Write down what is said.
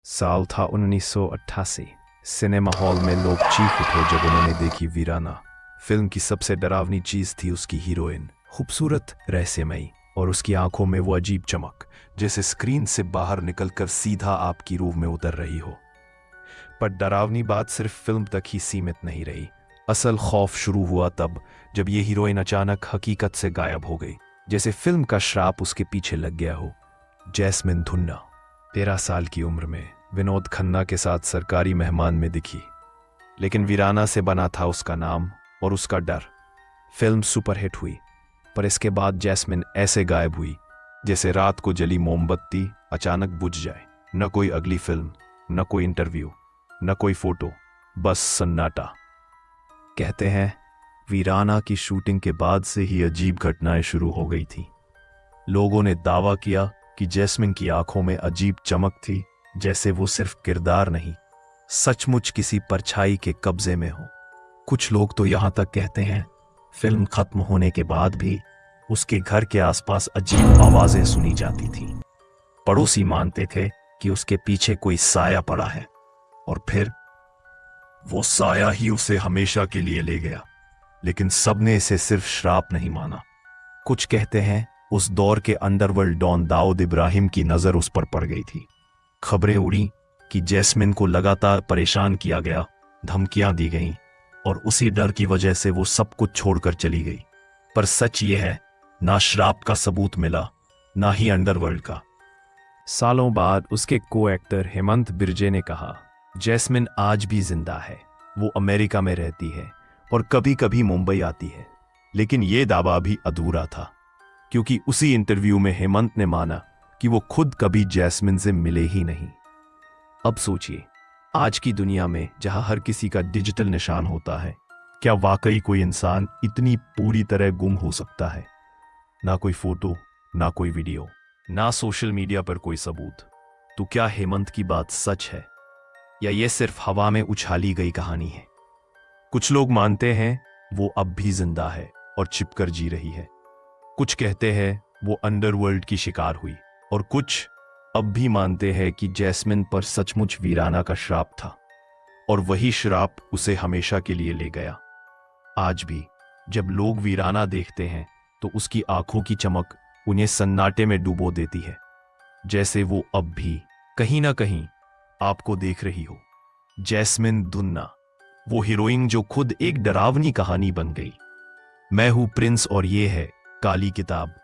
साल था 1988। Cinema hall में लोग चीख उठे जब उन्होंने देखी वीराना। फिल्म की सबसे डरावनी चीज थी उसकी हीरोइन, खूबसूरत, रहस्यमयी, और उसकी आंखों में वो अजीब चमक, जैसे स्क्रीन से बाहर निकलकर सीधा आपकी रूह में उतर रही हो। पर डरावनी बात सिर्फ फिल्म तक ही सीमित नहीं रही। असल खौफ शुरू हुआ तब जब ये हीरोइन अचानक हकीकत से गायब हो गई, जैसे फिल्म का श्राप उसके पीछे लग गया हो। जैस्मिन धुन्ना 13 साल की उम्र में विनोद खन्ना के साथ सरकारी मेहमान में दिखी, लेकिन वीराना से बना था उसका नाम और उसका डर। फिल्म सुपरहिट हुई, पर इसके बाद जैस्मिन ऐसे गायब हुई जैसे रात को जली मोमबत्ती अचानक बुझ जाए। न कोई अगली फिल्म, न कोई इंटरव्यू, न कोई फोटो, बस सन्नाटा। कहते हैं वीराना की शूटिंग के बाद से ही अजीब घटनाएं शुरू हो गई थी। लोगों ने दावा किया कि जैस्मिन की आंखों में अजीब चमक थी, जैसे वो सिर्फ किरदार नहीं, सचमुच किसी परछाई के कब्जे में हो। कुछ लोग तो यहां तक कहते हैं फिल्म खत्म होने के बाद भी उसके घर के आसपास अजीब आवाजें सुनी जाती थी। पड़ोसी मानते थे कि उसके पीछे कोई साया पड़ा है, और फिर वो साया ही उसे हमेशा के लिए ले गया। लेकिन सबने इसे सिर्फ श्राप नहीं माना। कुछ कहते हैं उस दौर के अंडरवर्ल्ड डॉन दाऊद इब्राहिम की नजर उस पर पड़ गई थी। खबरें उड़ी कि जैस्मिन को लगातार परेशान किया गया, धमकियां दी गईं, और उसी डर की वजह से वो सब कुछ छोड़कर चली गई। पर सच ये है, ना श्राप का सबूत मिला, ना ही अंडरवर्ल्ड का। सालों बाद उसके को एक्टर हेमंत बिरजे ने कहा, जैस्मिन आज भी जिंदा है। वो अमेरिका में रहती है और कभी कभी मुंबई आती है। लेकिन यह दावा अभी अधूरा था, क्योंकि उसी इंटरव्यू में हेमंत ने माना कि वो खुद कभी जैस्मिन से मिले ही नहीं। अब सोचिए, आज की दुनिया में जहां हर किसी का डिजिटल निशान होता है, क्या वाकई कोई इंसान इतनी पूरी तरह गुम हो सकता है? ना कोई फोटो, ना कोई वीडियो, ना सोशल मीडिया पर कोई सबूत। तो क्या हेमंत की बात सच है, या ये सिर्फ हवा में उछाली गई कहानी है? कुछ लोग मानते हैं वो अब भी जिंदा है और छिपकर जी रही है। कुछ कहते हैं वो अंडरवर्ल्ड की शिकार हुई, और कुछ अब भी मानते हैं कि जैस्मिन पर सचमुच वीराना का श्राप था, और वही श्राप उसे हमेशा के लिए ले गया। आज भी जब लोग वीराना देखते हैं तो उसकी आंखों की चमक उन्हें सन्नाटे में डुबो देती है, जैसे वो अब भी कहीं ना कहीं आपको देख रही हो। जैस्मिन धुन्ना, वो हीरोइन जो खुद एक डरावनी कहानी बन गई। मैं हूं प्रिंस और ये है काली किताब।